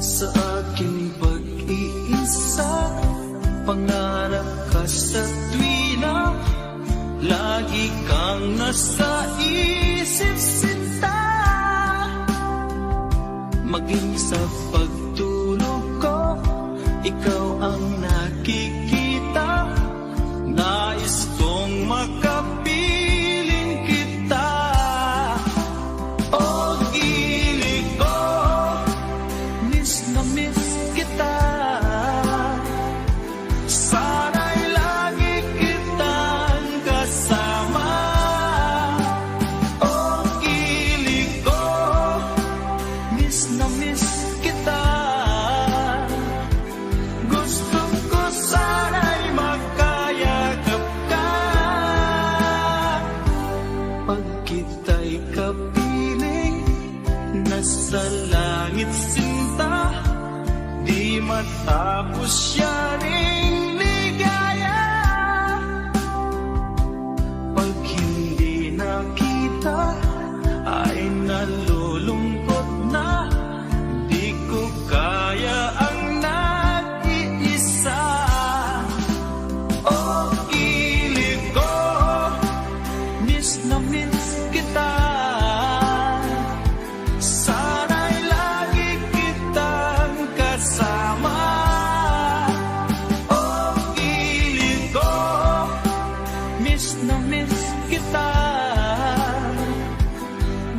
sa aking pag-iisa. Pangarap ka sa tuwina, lagi kang nasa isip sinta. Maging sa pagtulog ko, ikaw ang nakikita. Nais kong makapiling kita. Oh, ilig ko, miss na miss kita. Sana'y lagi kitang kasama. Oh, ilig ko, miss na miss kita. Gusto ko sana'y makayakap ka. Pag kita'y kapiling, nasa langit sinta. Di matapos siya ring ligaya. Pag hindi nakita, ay nalulungkot na. Di ko kaya ang nag-iisa. Oh, ilig ko, miss na miss kita. Sana'y lagi kitang kasama. Oh, ilig ko, miss na miss kita.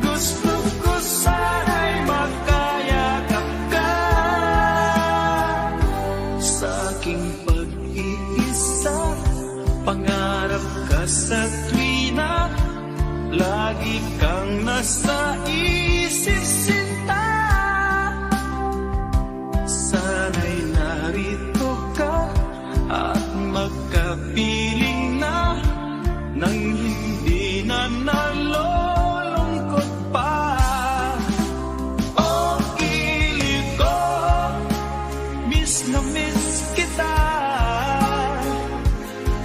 Gusto ko sana'y makayakap ka. Sa aking pag-iisa, pangarap ka sa tuwina, lagi kang nasa isip sinta. Sana'y narito ka at magkapiling na, nang hindi na nalulungkot pa. Oh, ilig ko, miss na miss kita.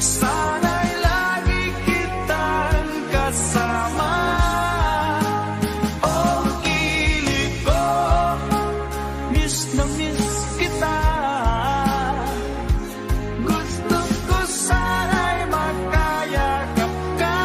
Sana'y lagi kitang kasama. Oh, ilig ko, miss na miss kita. Gusto ko sana'y makayakap ka.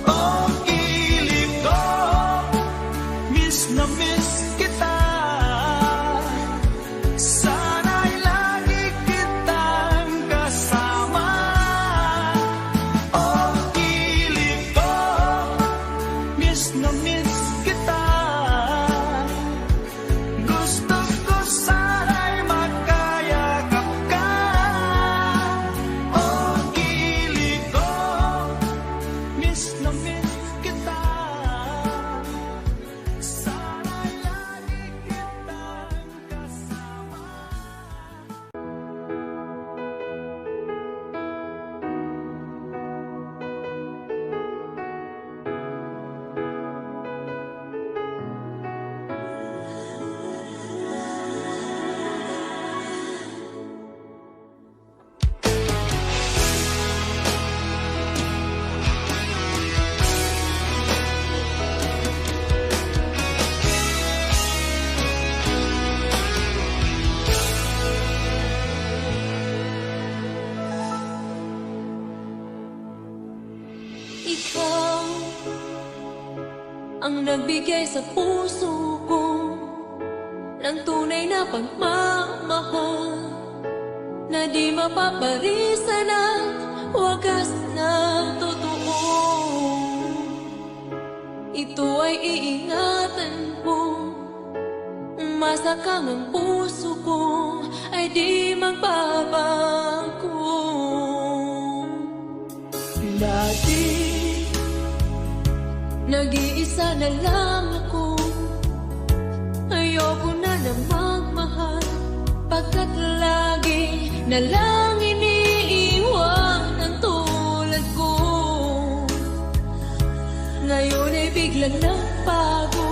Oh, ilig ko, miss na miss kita. Sana'y lagi kitang kasama. Oh, ilig ko, miss na miss kita. Gusto ko sana'y makayakap ka. Oh, ilig ko, miss na miss kita. Sana'y lagi kitang kasama. Ikaw ang nagbigay sa puso ko ng tunay na pagmamahal, na di mapaparisan at wagas na totoo. Ito ay iingatan ko, masakang ang puso ko ay di magbabago. Dati nag-iisa na lang ako, ayoko na na magmahal, pagkat lagi na lang iniiwan ang tulad ko. Ngayon ay biglang nagbago,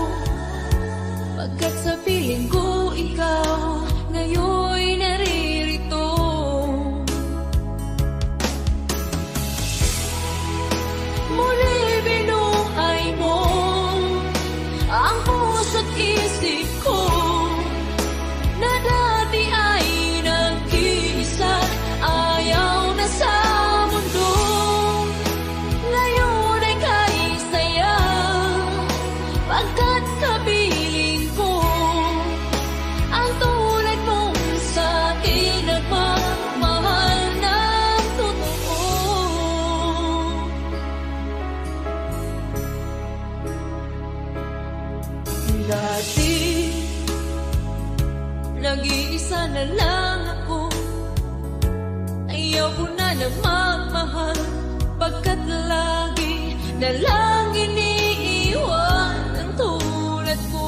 pagkat sa piling ko ikaw ngayon'y naririto. Muli binuhay mo ang puso't isip ko, na dati ay nag-iisa, ayaw na sa mundo. Ngayon ay kahit saya, pagkat kapiling ko ang tulad mong sa'kin nagmamahal ng totoo. Dati nag-iisa na lang ako, ayaw ko na magmahal, pagkat lagi na lang iniiwan ang tulad mo.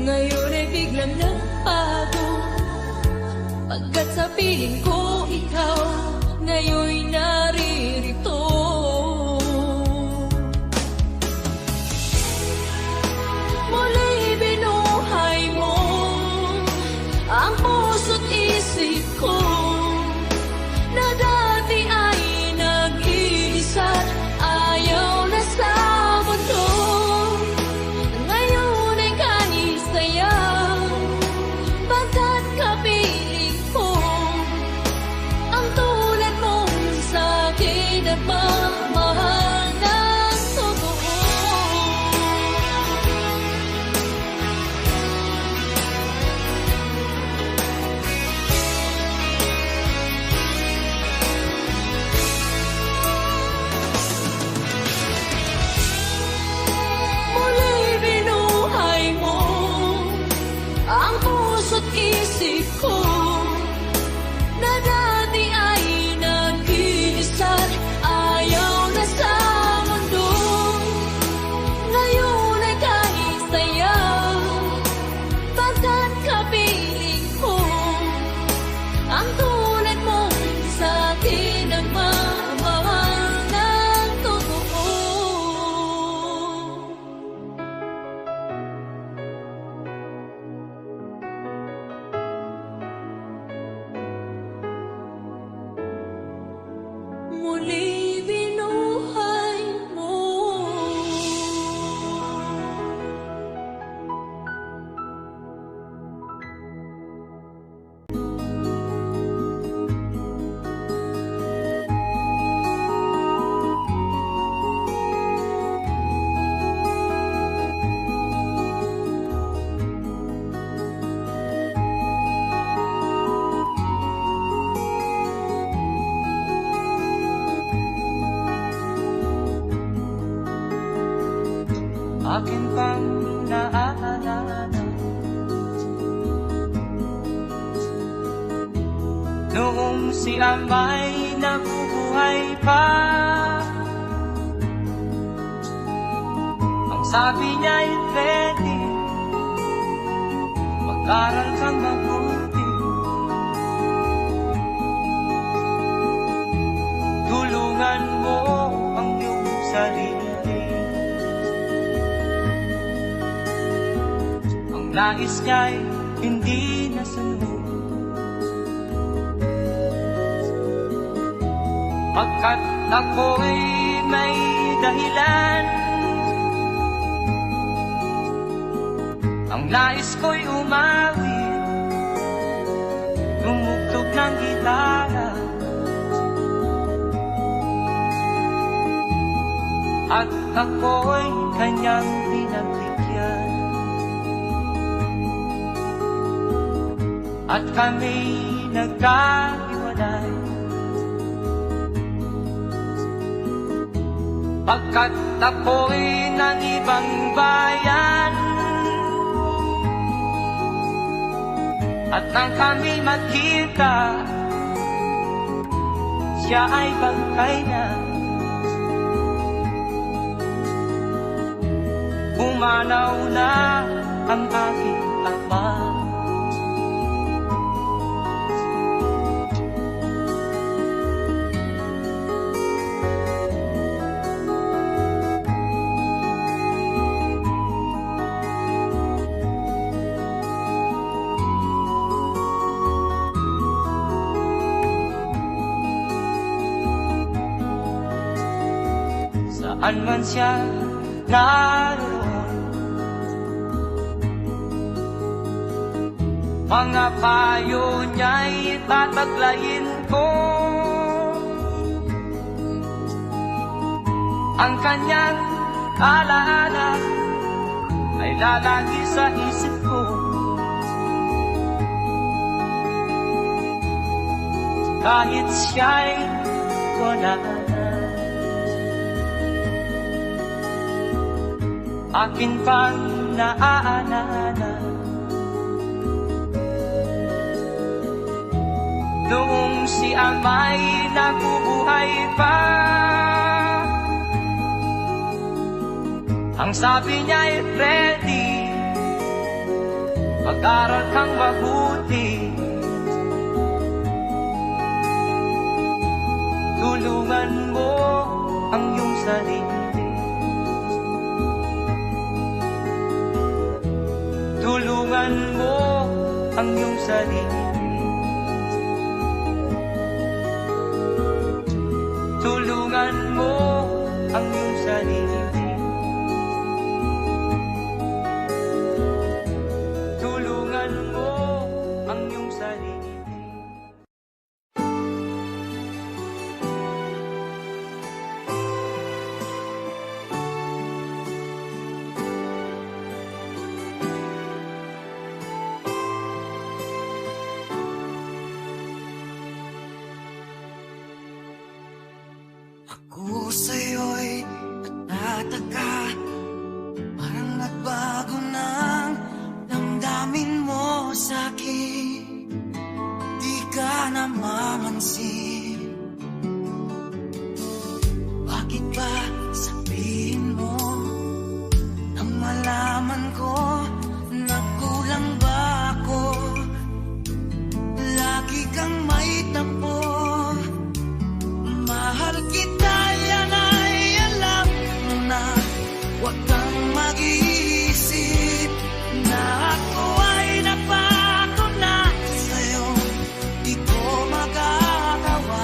Ngayon ay biglang nagbago, pagkat sa piling ko ikaw ngayon'y naririto. Muli binuhay mo ang puso't isip ko, na dati ay nag-iisa, ayaw na sa mundo. Ngayon ay kahit saya, pagkat kapiling ko ang tulad mong sa'kin nagmamahal ng totoo. Muli binuhay mo ang puso't isip ko, na dati ay nag-iisa, ayaw na sa mundo. Ngayon ay kahit saya, pagkat kapiling ko ang tulad mong sa'kin nagmamahal ng totoo. Muli binuhay mo. Akin pang naaalala noong si Amay nabubuhay pa. Ang sabi niya'y pwede mag-aral kang mabuti, tulungan mo ang iyong sarili. Nais niya'y hindi nasunod, pagkat ako'y may dahilan. Ang nais ko'y umawi, tumugtog ng gitara, at ako'y kanyang pinagbigyan. At kami nagkahiwalay, pagkat ako'y ng ibang bayan. At nang kami magkita, siya ay bangkay na. Pumanaw na ang aking ama. saan man siya naroon. Mga payo niya'y tataglayin ko, ang kanyang alaala ay lalagi sa isip ko. Kahit siya'y wala na, akin pang naaalala noong si Amay nabubuhay pa. Ang sabi niya'y ready, mag-aral kang mabuti, tulungan mo ang iyong sarili, tulungan mo ang iyong sarili, tulungan mo ang iyong sarili, tulungan mo ang iyong sarili. Ako sa'yo'y natataka, parang nagbago ng damdamin mo sa'kin. Di ka namamansin, bakit ba sabihin mo nang malaman ko nagkulang ba ako? Lagi kang may tampo, mahal kita, yan ay alam mo na. Huwag kang mag-iisip na ako ay napako na sa'yo. Di ko magagawa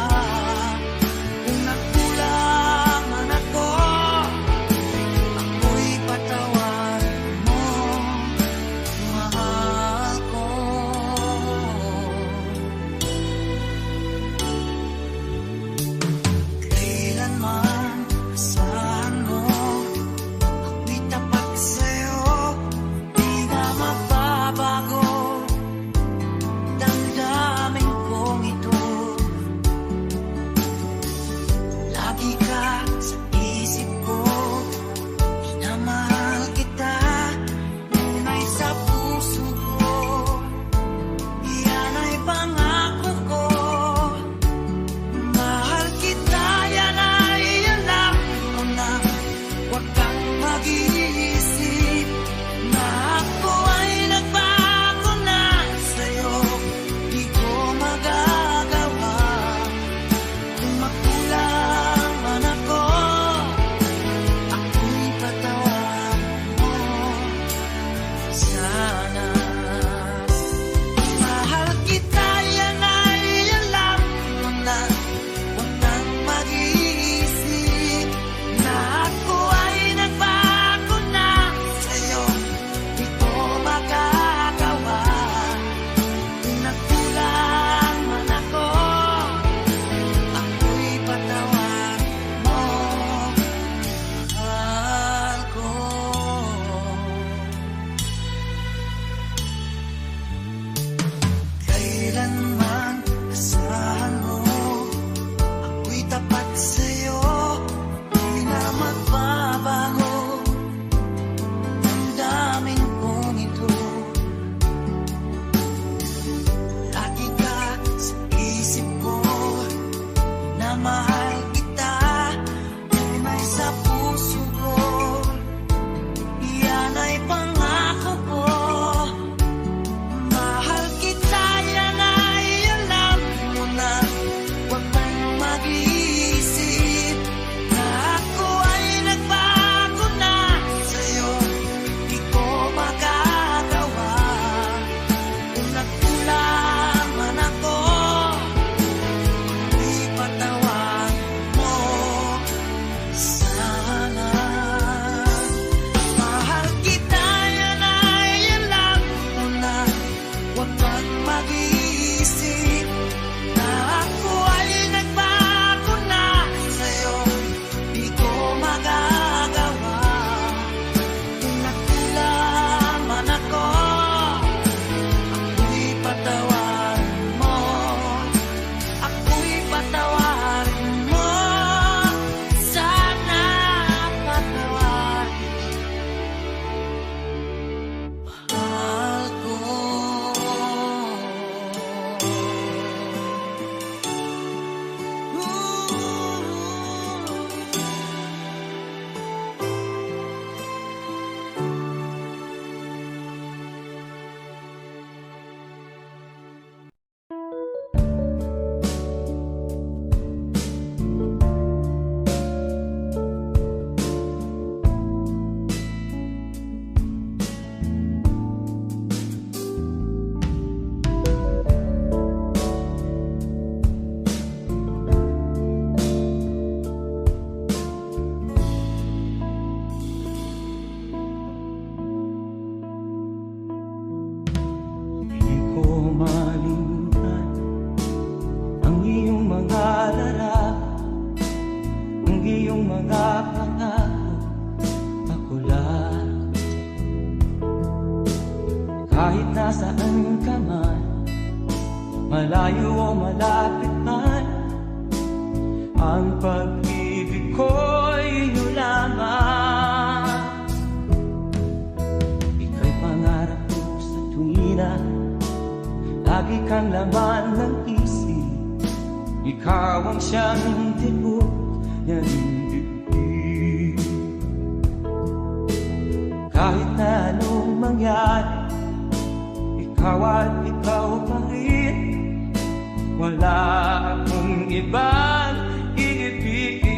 Kahit nasaan ka man, malayo o malapit man, ang pag-ibig ko'y iyo lamang. Ika'y pangarap ko sa tuwina, lagi kang laman ng isip. Ikaw ang siyang tibok ng dibdib. Kahit na anong mangyari, ikaw at ikaw pa rin. Wala akong ibang iibigin.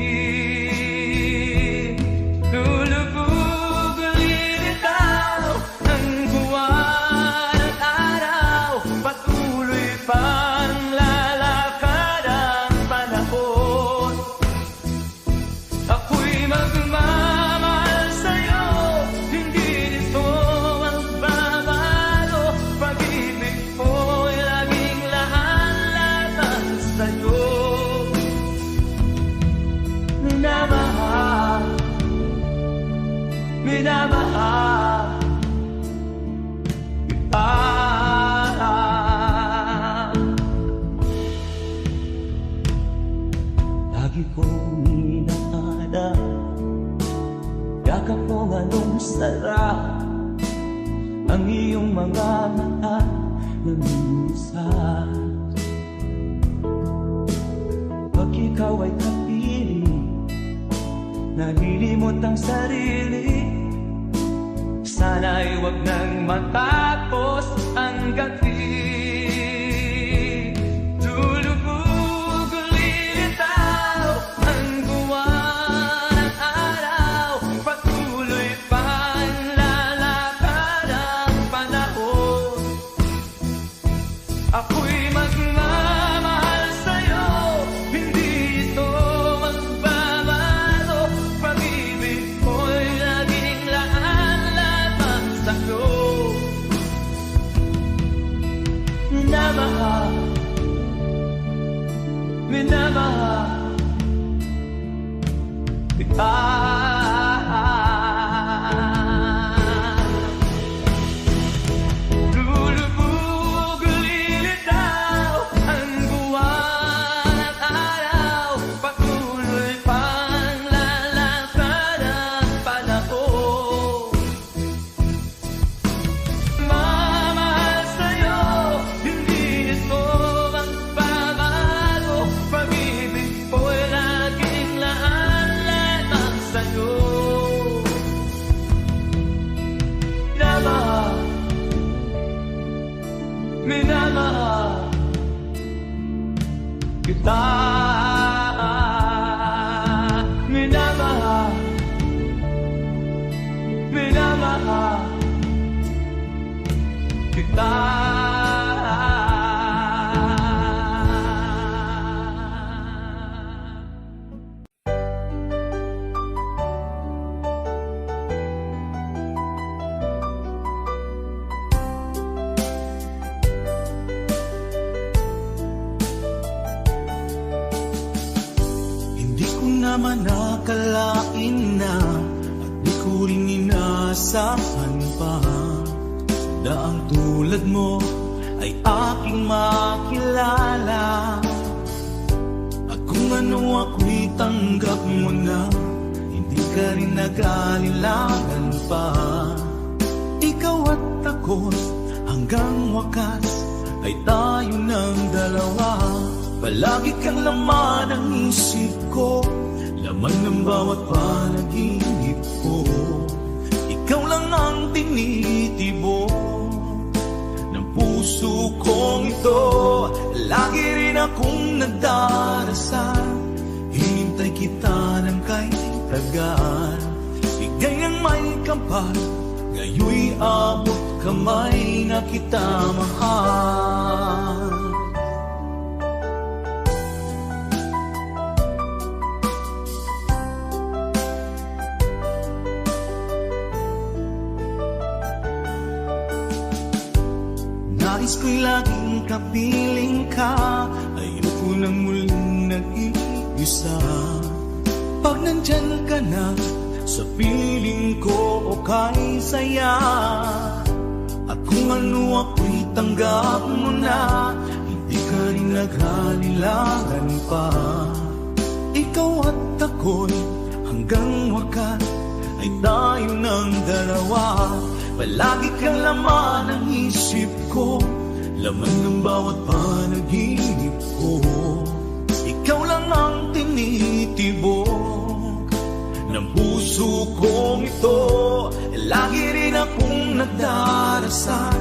Lulubog ulit ikaw ng buwan at araw. Patuloy pang lalakad ang panahon. Ako'y magmamahal sa'yo, hindi nito magbabago. Pag-ibig ko'y laging lahat sa'yo. Minamahal, minamahal kita. Lagi kong inahanap, yakap mong anong sarap, ang iyong mga mata na minsan. Pag ikaw ay kapiling, nalilimot ang sarili. Sana'y wag nang matapos ang gabi. Lulubog ulit itaw ang buwan at araw. Patuloy pang lalakad ang panahon. Ako'y magmamahal sa'yo, hindi ito magbabago. Pag-ibig ko'y laging laan-lamang sa'yo. Minamahal, minamahal kita. Lulubog ulit itaw ang buwan at araw. Patuloy pang lalakad ang panahon. Mamahal sa'yo, hindi ito magbabago. Pag-ibig ko'y laging laan-lamang sa'yo. Minamahal, minamahal kita. Minamahal, minamahal kita. Hindi ko naman nakalain na at di ko rin inaasahan pa daang tulad mo ay aking makilala. At kung ano ako'y tanggap mo na, hindi ka rin nag-alilangan pa. Ikaw at ako hanggang wakas ay tayo ng dalawa. Palagi kang laman ng isip ko, laman ng bawat panaginip ko. Ikaw lang ang tinitibok ng puso kong ito. Lagi rin akong nagdarasal, hinintay kita ng kahit tagal. Bigay ng may kapal, ngayoy abot kamay na kita mahal. Nais ko'y laging kapiling ka, ayoko nang muling nag-iisa. Pag nandyan ka na, sa piling ko okay saya. At kung ano ako'y tanggap mo na, hindi ka rin naghalilangan pa. Ikaw at ako'y hanggang wakas ay tayo ng dalawa. Palagi kang laman ng isip ko, laman ng bawat panaginip ko. Ikaw lang ang tinitibok ng puso kong ito. Lagi rin akong nagdarasal,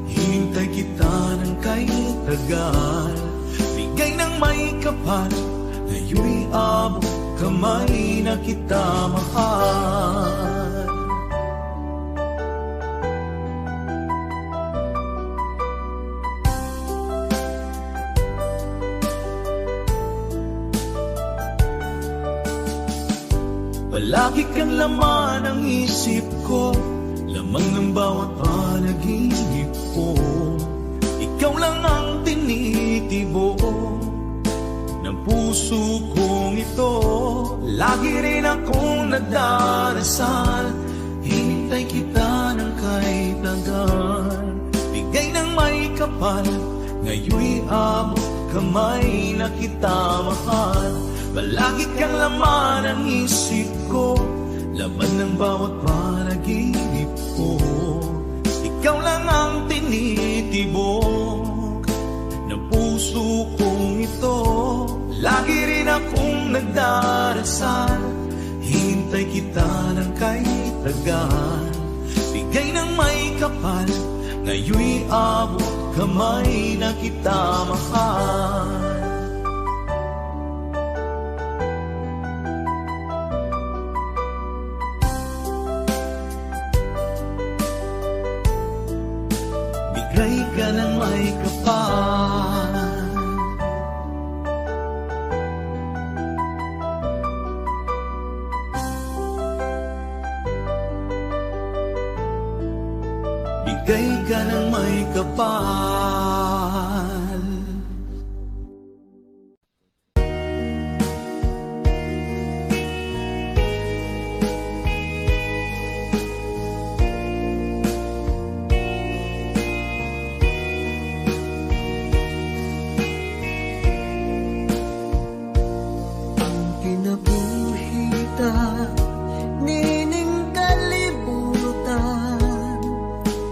hinintay kita ng kay tagal. Bigay ng may kapal, ngayon'y abot kamay na kita mahal. Palagi kang laman ng isip ko, laman ng bawat panaginip ko. Ikaw lang ang tinitibok ng puso kong ito. Lagi rin akong nagdarasal, hinintay kita ng kay tagal. Bigay ng may kapal, ngayon'y abot kamay na kita mahal. Palagi kang laman ng isip ko, laman ng bawat panaginip ko. Ikaw lang ang tinitibok ng puso kong ito. Lagi rin akong nagdarasal, hintay kita ng kay tagal. Bigay ng may kapal, ngayon'y abot kamay na kita mahal. Bigay ka ng may kapal, bigay ka ng may kapal.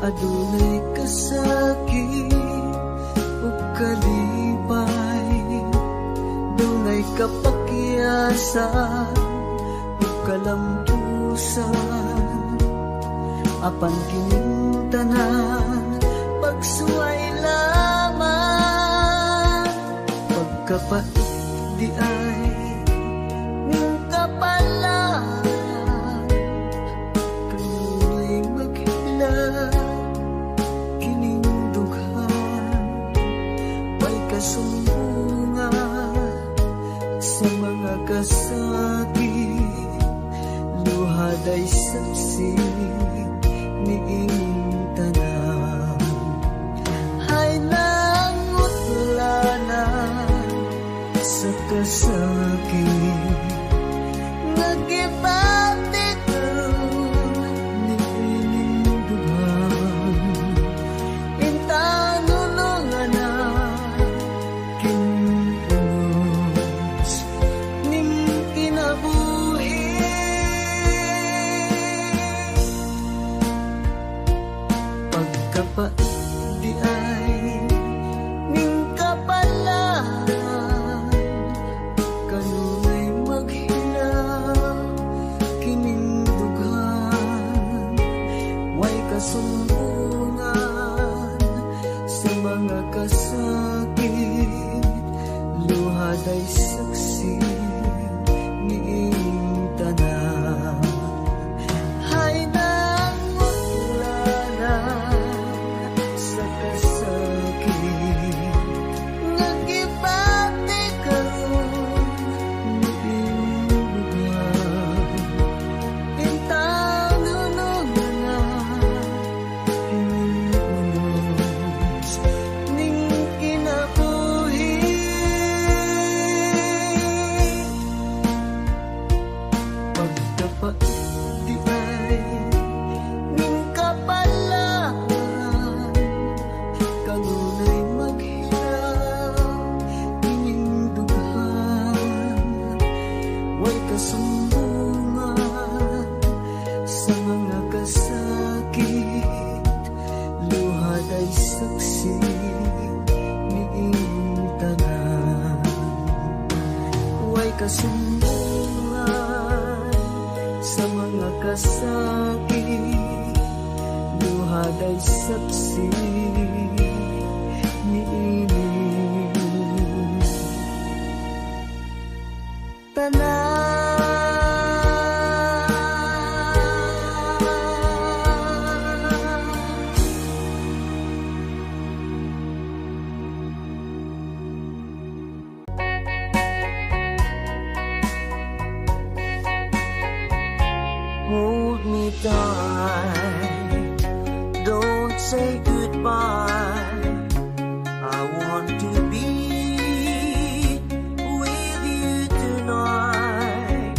Adunay kasakit o kalipay, dunay kapakyasan o kalampusan. Apan kining tanan pagsuway lamang, pagkapait di ay ng kapalan. Kanunoy maghila sumbungan sa mga kasakit, luhad ay saksi ni inyong tanan. Ay nangutlanan sa kasakit, nagibatik ni inyong duhan. Intanulungan na kapait di ay ning kapalan, kanunay kanunay maghirap ining dughan, way kasumbungan sa mga kasakit, luhad ay saksi ni iyong tanan. Way kasumbungan sa mga kasakit, luhad ay saksi ni iyong Hold me tight, don't say goodbye. I want to be with you tonight.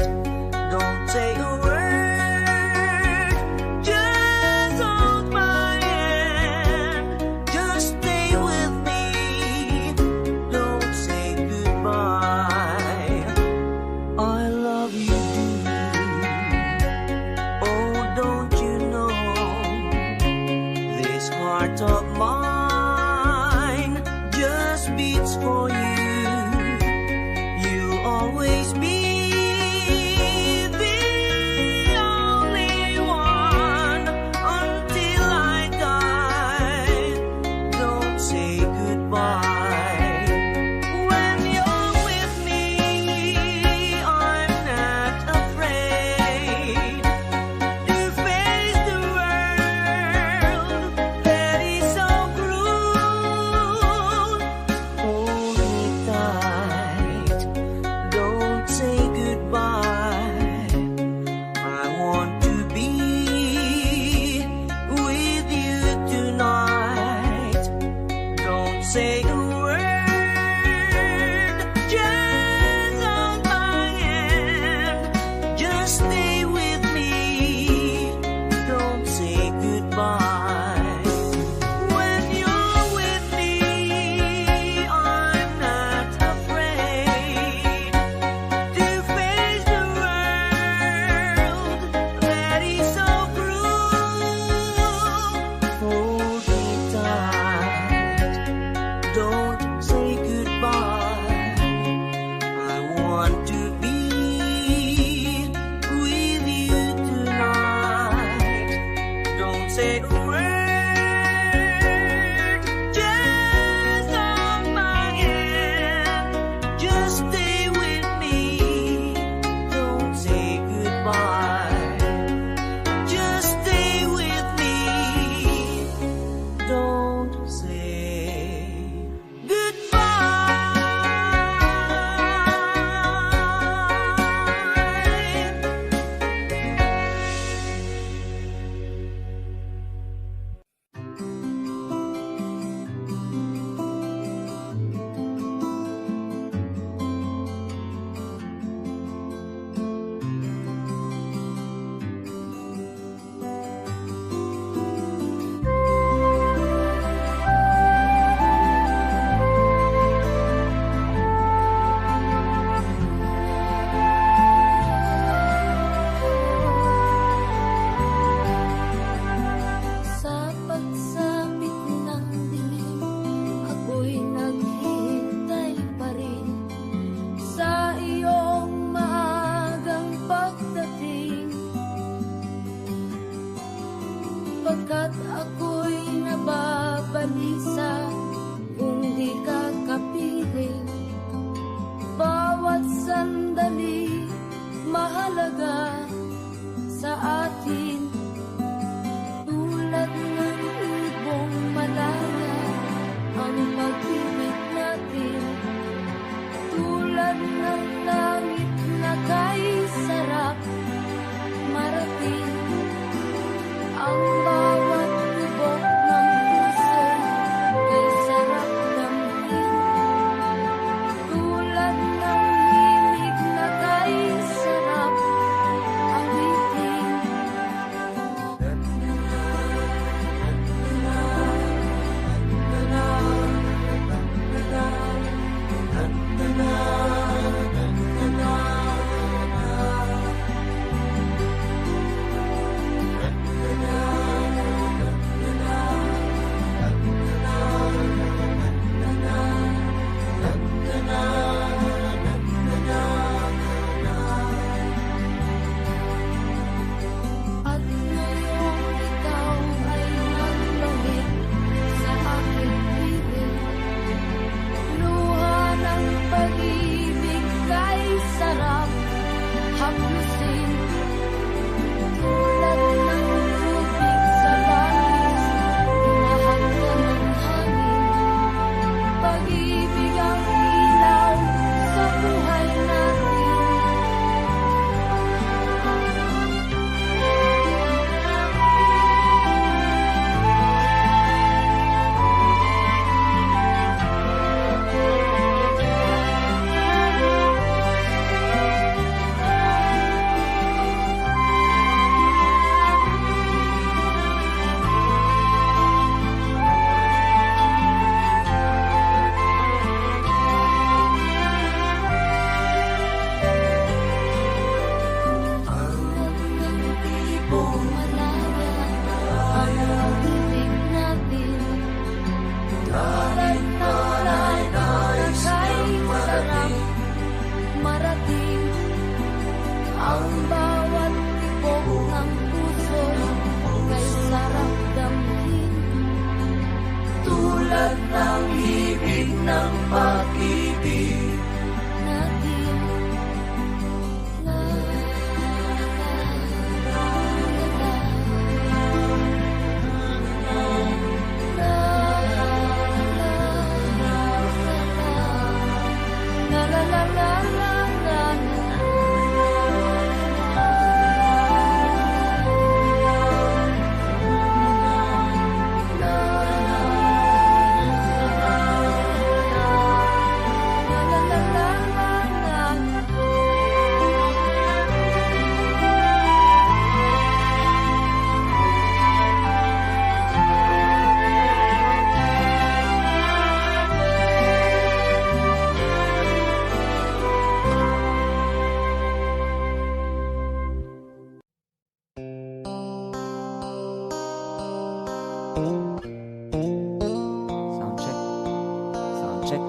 Don't say a word, just hold my hand. Just stay with me, don't say goodbye. I love you. Oh, don't you know, this heart of mine just beats for you. You'll always be the only one until I die. Don't say goodbye. When you're with me, I'm not afraid to face the world that is so cruel. Hold me tight, don't say goodbye. I want to be with you tonight. Don't say a word, just hold my hand. Just stay with me, don't say goodbye. When you're with me, I'm not afraid to face the world that is so cruel. Hold me tight, don't say goodbye. I want to be with you tonight. Don't say a word, just hold my hand. Just stay with me, don't say goodbye. Just stay with me, don't say goodbye. Sa pagsapit ng dilim, ako'y naghihintay pa rin sa iyong maagang pagdating. Pagkat ako'y nababalisa kung di ka kapiling. Bawat sandali mahalaga sa atin. Tulad ng ibong malaya ang pag-ibig natin. Tulad ng langit na kay sarap marating. Ang bawat tibok ng puso kay sarap damhin. Tulad ng himig na kay sarap awitin. Na na na na na ng pag-ibig natin. La, la, la, la, la. Sound check. Sound check.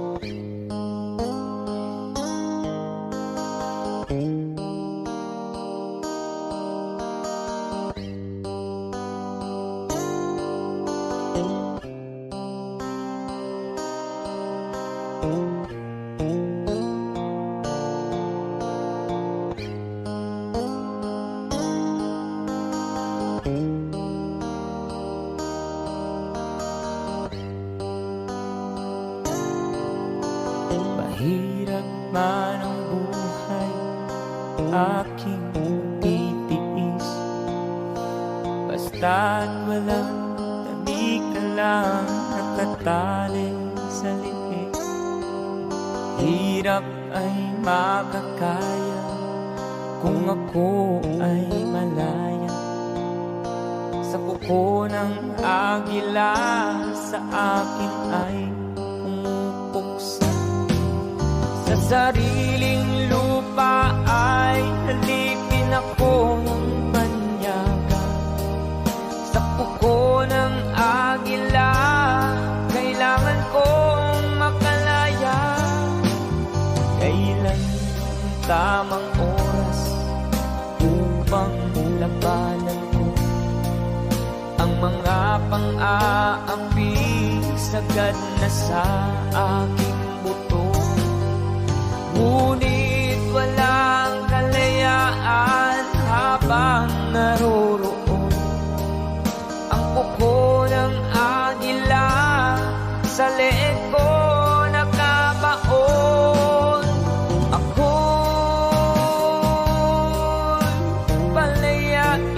Mahirap man ang buhay, aking titiis. Basta't walang tabi ka lang nakatali sa liig. Hirap ay makakaya kung ako ay malaya. Sa kuko ng agila sa akin ay pumupuksa. Sa sariling lupa ay halipin ako ng banyaga. Sa kuko ng agila, kailangan kong makalaya. Kailan ang tamang oras upang labanan ko ang mga pang-aampi sagad na sa aking buto. Ngunit walang kalayaan habang naroroon ang kuko ng agila sa leeg ko nakabaon. Ako'y palayain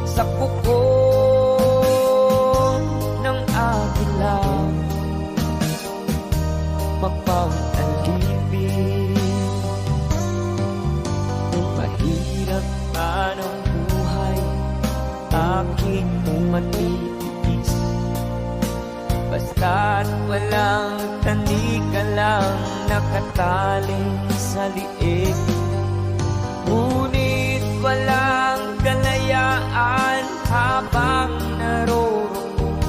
sa kuko ng agila, mapang-alipin. Mahirap man ang buhay, aking matitiis. Basta't walang tanik ka lang nakataling sa liig. Ngunit walang kalayaan habang naroroon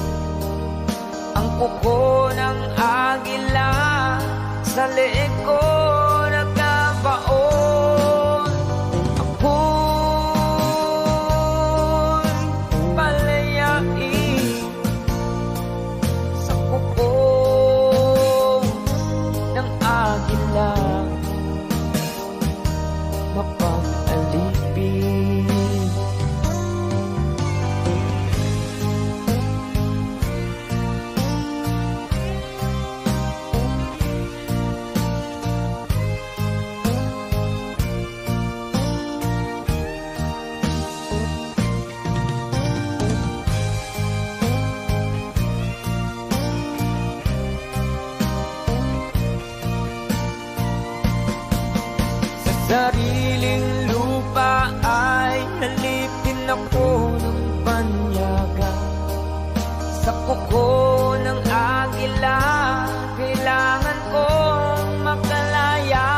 ang kuko ng agila sa leeg ko nagkabaon. Ako'y palayain sa kuko ng agila, mapang-alipin. Sariling lupa ay halipin ako ng banyaga. Sa kuko ng agila, kailangan kong makalaya.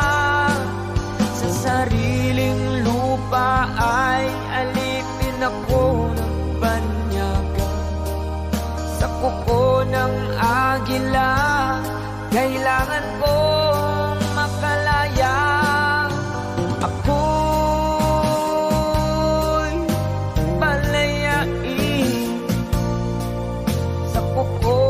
Sa sariling lupa ay alipin ako ng banyaga. Sa kuko ng agila, kailangan kong makalaya. Ako'y palayain sa kuko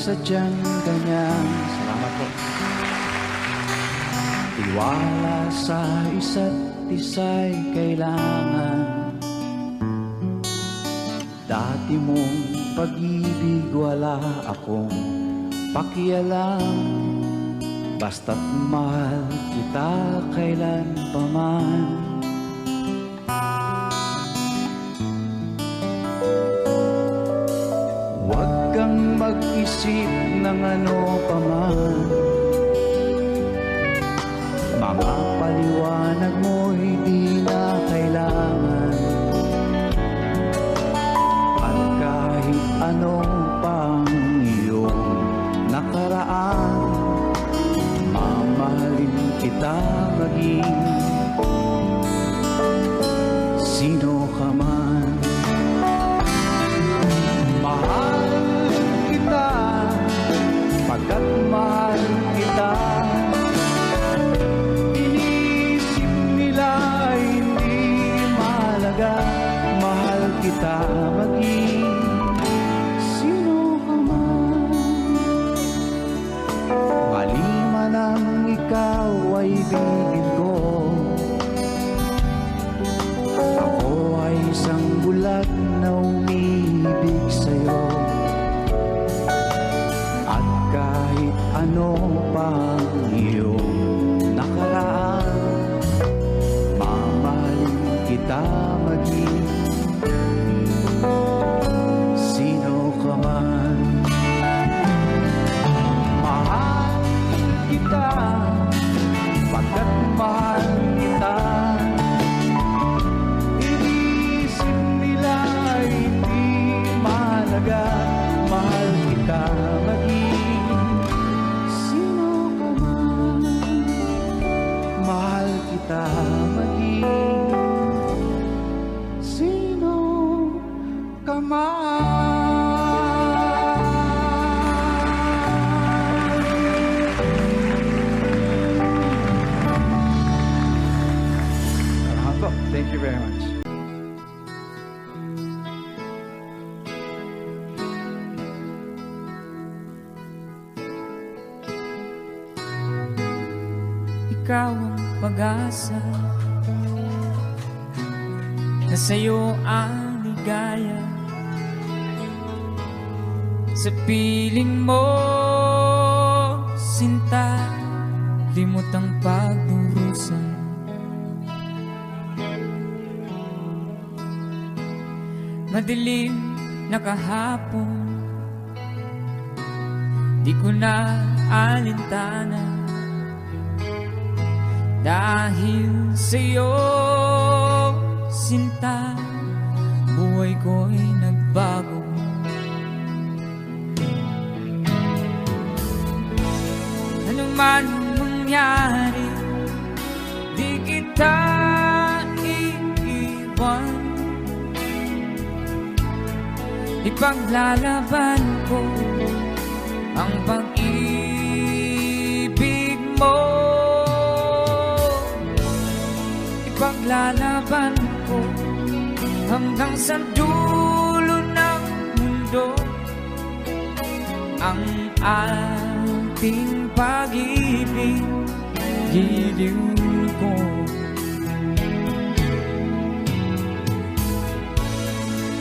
sadyang ganyan. Salamat po. Tiwala sa isa't isa'y kailangan. Dati mong pag-ibig wala akong pakialam. Basta't mahal kita kailan pa man. Huwag kang mag-isip ng ano pa man. Mga paliwanag mo'y di na kailangan. At kahit anong pang iyong nakaraan, mamahalin kita maging sino ka man. Mahal kita pagkat mahal kita. Inisip nila hindi mahalaga. Mahal kita maging sino ka man. Mali man ang ikaw ay ibigin ko. Ako ay isang bulag na umibig sa'yo. At kahit ano pang iyong nakaraan, mamahalin kita maging sino ka man. Mahal kita pagkat mahal kita. Inisip nila hindi mahalaga. Mahal kita maging sino ka man. Mahal kita maging sino ka man. Thank you very much. Ikaw ang pag-asa na sa'yo ang ligaya. Sa piling mo, sinta, limot ang pagdurusa. Madilim na kahapon, di ko na alintana. Dahil sa'yo, sinta, buhay ko'y nagbago. Ano man mangyari, di kita iiwan. Ipaglalaban ko ang pag-ibig mo. Ipaglalaban ko hanggang sa dulo ng mundo ang ating pag-ibig. Giliw ko.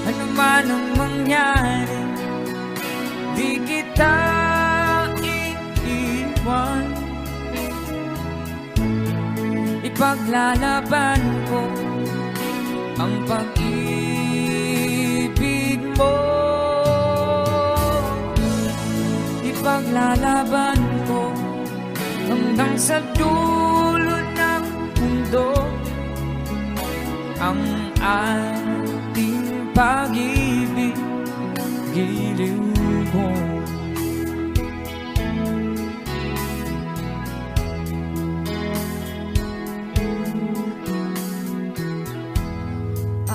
Ano man ang mangyari, di kita iiwan. Ipaglalaban ko ang pag-ibig mo. Ipaglalaban ko hanggang sa dulo ng mundo ang ating pag-ibig. Giliw ko.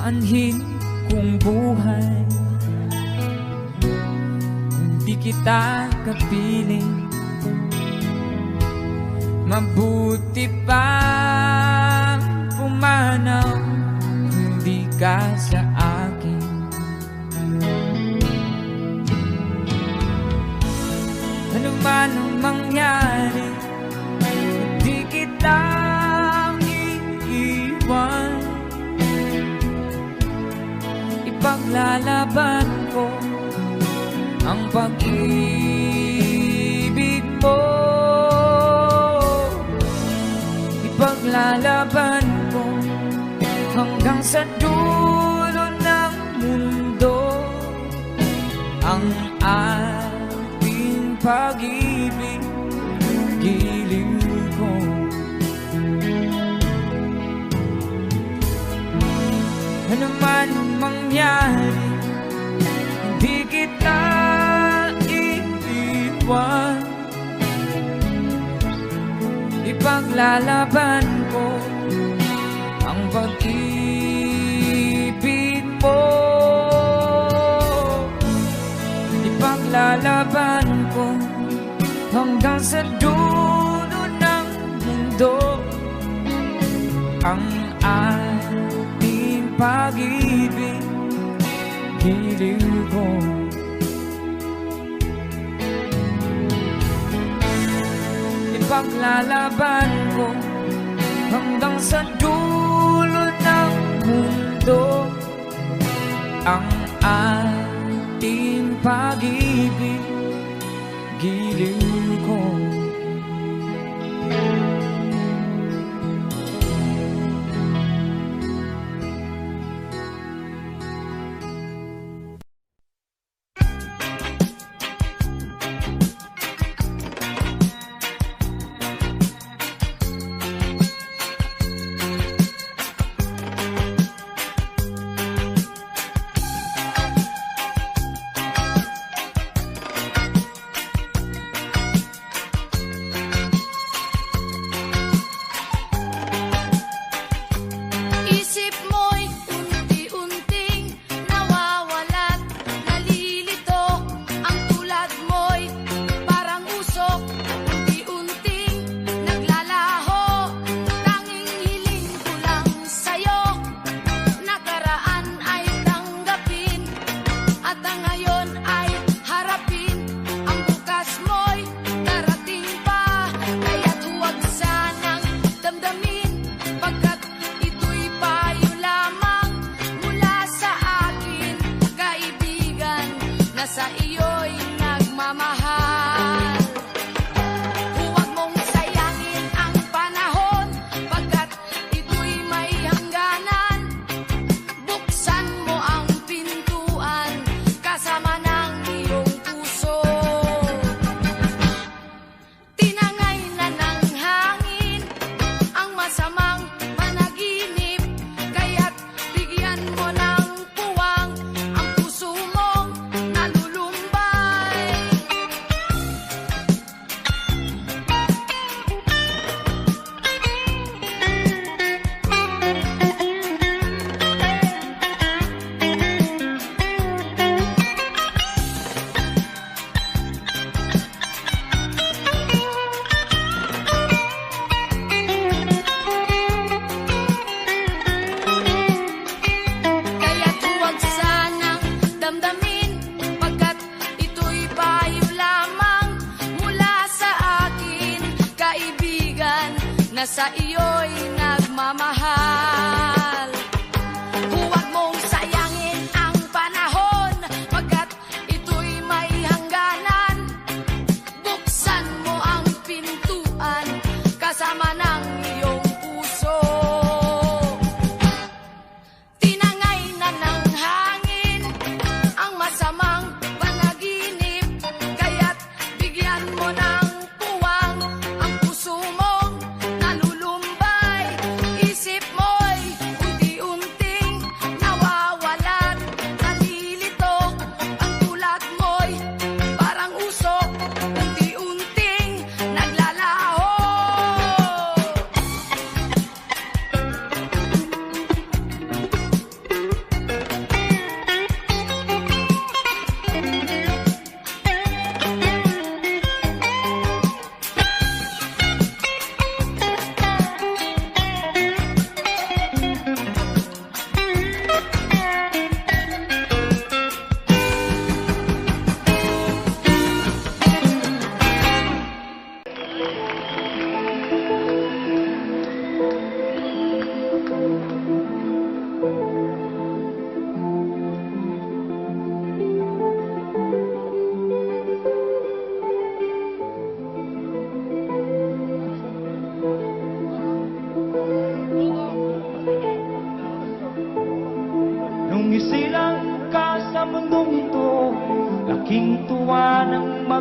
Aanhin kong buhay kung di kita kapiling. Mabuti pa pumanaw kung di ka sa akin. man ang mangyari, di kita iiwan. Ipaglalaban ko ang pag-ibig mo. Ipaglalaban ko hanggang sa dulo ng mundo ang ating pag-ibig, giliw ko. Ano man ang mangyari, hindi kita iiwan. Ipaglalaban ko ang pag-ibig mo. Ipaglalaban ko hanggang sa dulo ng mundo ang ating pag-ibig, giliw ko. Ipaglalaban ko hanggang sa dulo ng mundo ang ating pag-ibig, giliw ko. Isip mo'y unti-unting nawawalat, nalilito. Ang tulad mo'y parang usok, unti-unting naglalaho. Tanging hiling ko lang sa'yo, nakaraan ay tanggapin, at ang ngayon ay harapin. Ang bukas mo'y darating pa, kaya't huwag sanang damdamin, pagkat ito'y payo lamang mula sa akin, kaibigan, na sa iyo'y nagmamahal. Huwag mong sayangin ang panahon, pagkat ito'y may hangganan. Buksan mo ang pintuan kasama ng iyong puso. Tinangay na ng hangin ang masamang panaginip, kaya't bigyan mo ng puwang ang puso mong nalulumbay. Kaya't huwag sanang damdamin, pagkat ito'y payo lamang mula sa akin, kaibigan, na sa iyo'y nagmamahal. Huwag mong sayangin ang panahon, pagkat ito'y may hangganan. Buksan mo ang pintuan kasama ng iyong puso. Tinangay na ng hangin ang masamang panaginip, kaya't bigyan mo ng puwang ang puso mong nalulumbay.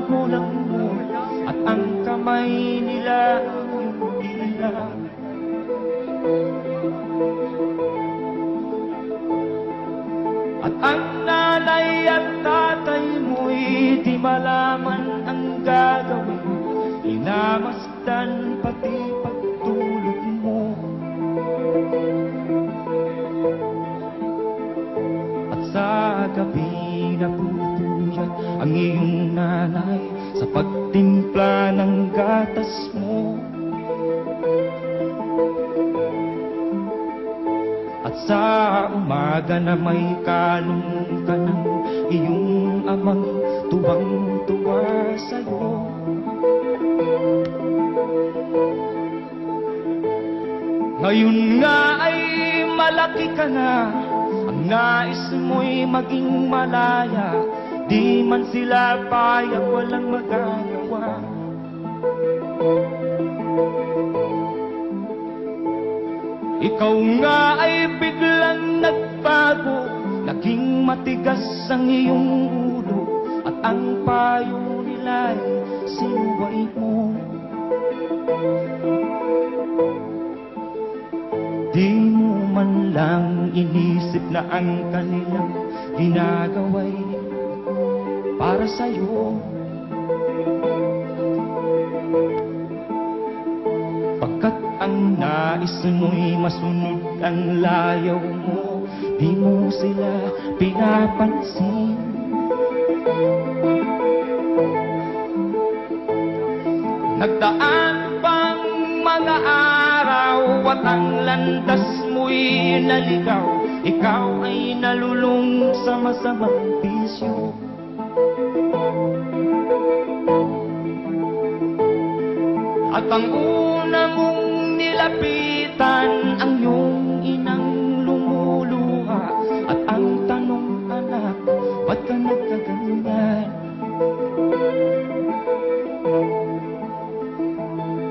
magulang mo, at ang kamay nila yung ina. At ang nanay at tatay mo'y di malaman ang gagawin, inamasdan pati pagtulog mo. At sa gabi naputulad ang iyong nanay sa pagtimpla ng gatas mo. At sa umaga na may kalong ka ng iyong amang tuwang-tuwa sa'yo. Ngayon nga ay malaki ka na, ang nais mo'y maging malaya, di man sila payag, walang magagawa. Ikaw nga ay biglang nagbago, naging matigas ang iyong ulo, at ang payo nila'y sinuway mo. Di mo man lang inisip na ang kanilang ginagawa'y para sa'yo. Pagkat ang nais mo'y masunod ang layaw mo, di mo sila pinapansin. Nagdaan pang mga araw at ang landas mo'y naligaw, ikaw ay nalulung sa masamang bisyo. At ang una mong nilapitan ang iyong inang lumuluha, at ang tanong, anak, ba't ka nagkaganyan?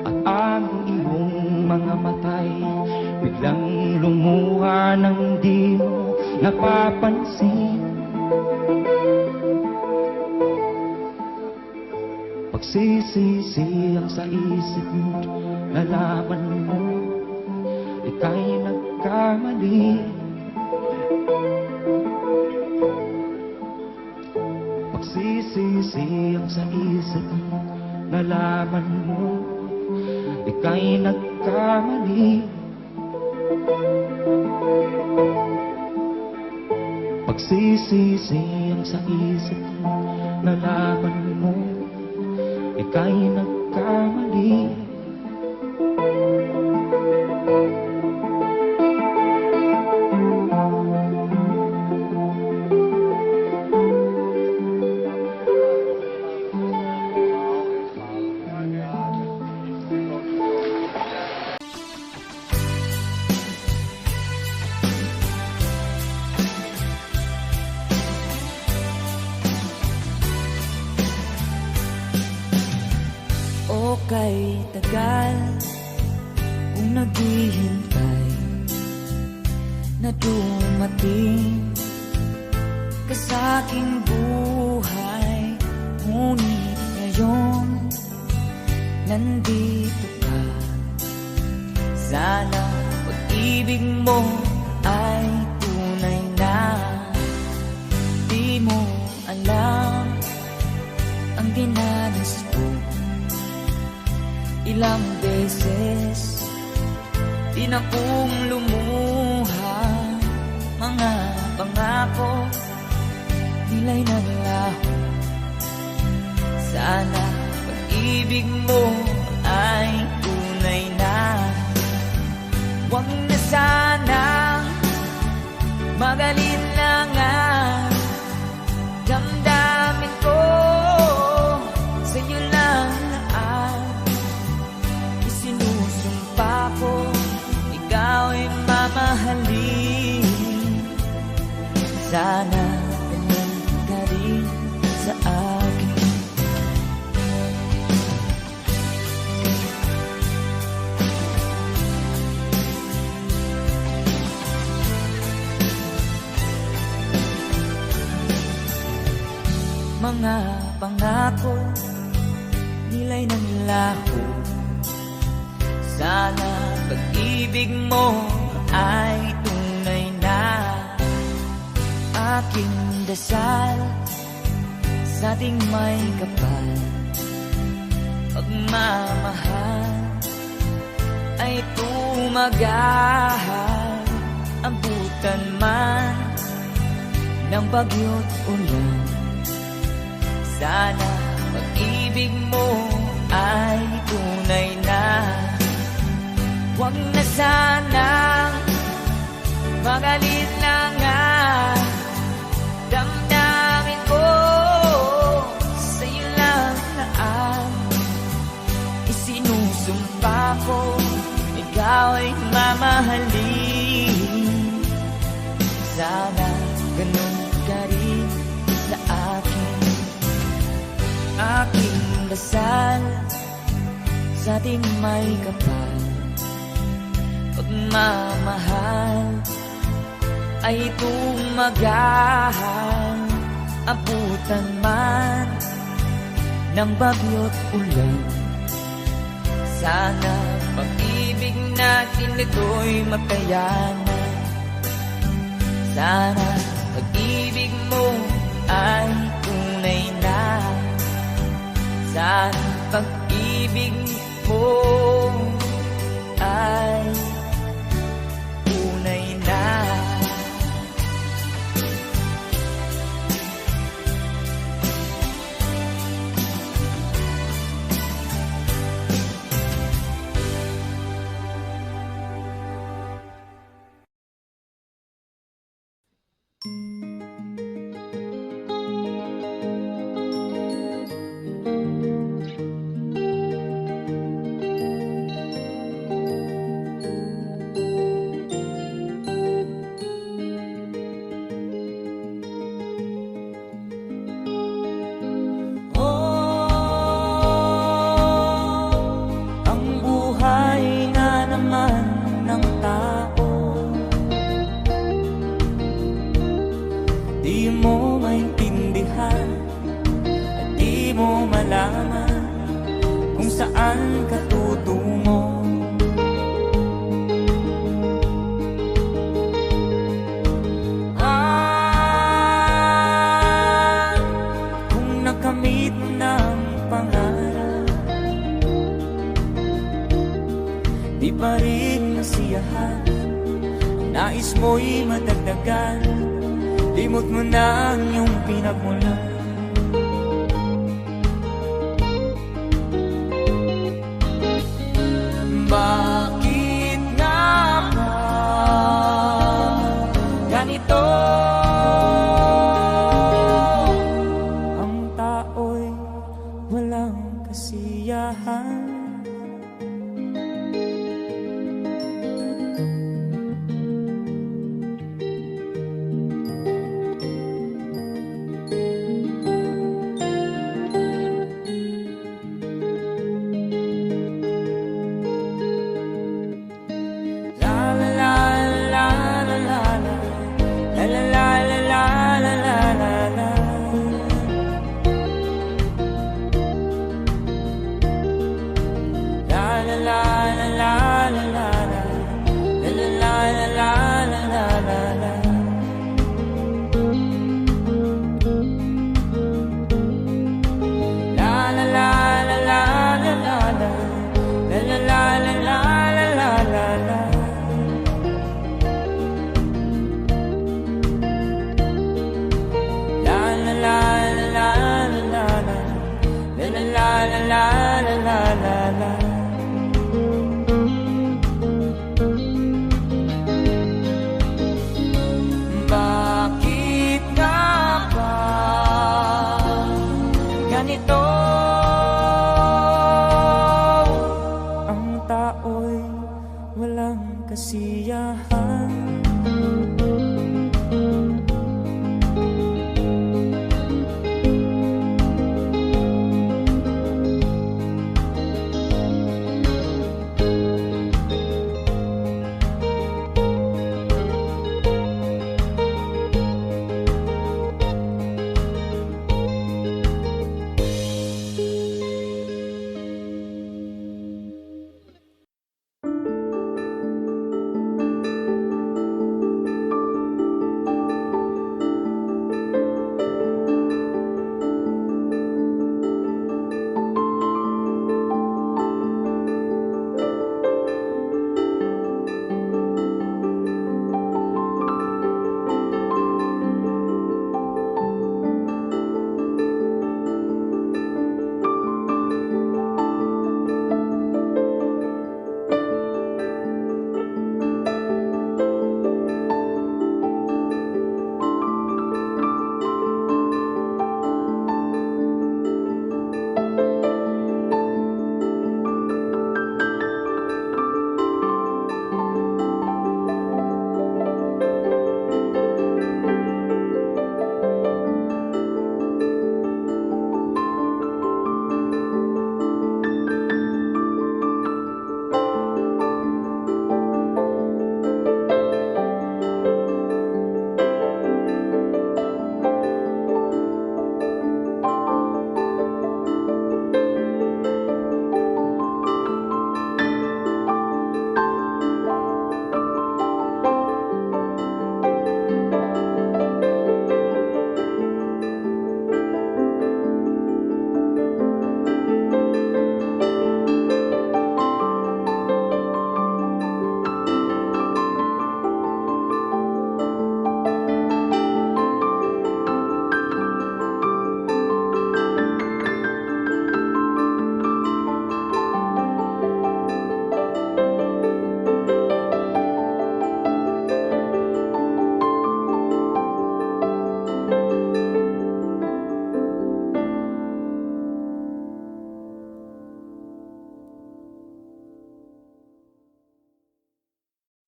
At ang iyong mga matay biglang lumuha nang di mo napapansin. Pagsisisi ang sa isip mo, nalaman mo ika'y nagkamali. Pagsisisi ang sa isip mo, nalaman mo ika'y nagkamali. Pagsisisi ang sa isip mo, nalaman mo ika'y nagkamali. O kay tagal kung naghihintay na dumating ka sa aking buhay, ngunit ngayon nandito ka. Sana pag-ibig mo ay tunay na. Di mo alam ang dinanas ko. Ilang beses din akong lumuha, mga pangako nila'y naglaho. Sana pag-ibig mo ay tunay na. Huwag na sanang magalinlangan, damdamin ko sa'yo lang lahat. Isinusumpa ko, ikaw ay mamahalin. Sana ganun ka rin sa akin. Mga pangako nila'y nanlaho. Sana pag-ibig mo ay tunay na. Aking dasal sa ating may kapal, pagmamahal ay tumagal. Ambutan man ng bagyo't ulan, sana pag-ibig mo ay tunay na. Huwag na sanang magalit lang ang damdamin ko. Sa'yo lang naan isinusumpa ko, ikaw ay mamahalin. Sana ganun ka rin sa akin. Aking dasal sa ating may kapal, pagmamahal ay tumagal. Abutan man ng bagyo't ulan, sana pag-ibig natin ito'y makayanan. Sana pag-ibig mo ay tunay na. Sana pag-ibig mo ay tunay na. Di mo maintindihan at di mo malaman kung saan ka tutungo. Kung nakamit mo ng pangarap, di pa rin nasiyahan, ang nais mo'y madagdagan. Limot mo na ang iyong pinagmulan. Bakit nga ba ganito? Ang tao'y walang kasiyahan. La la la la la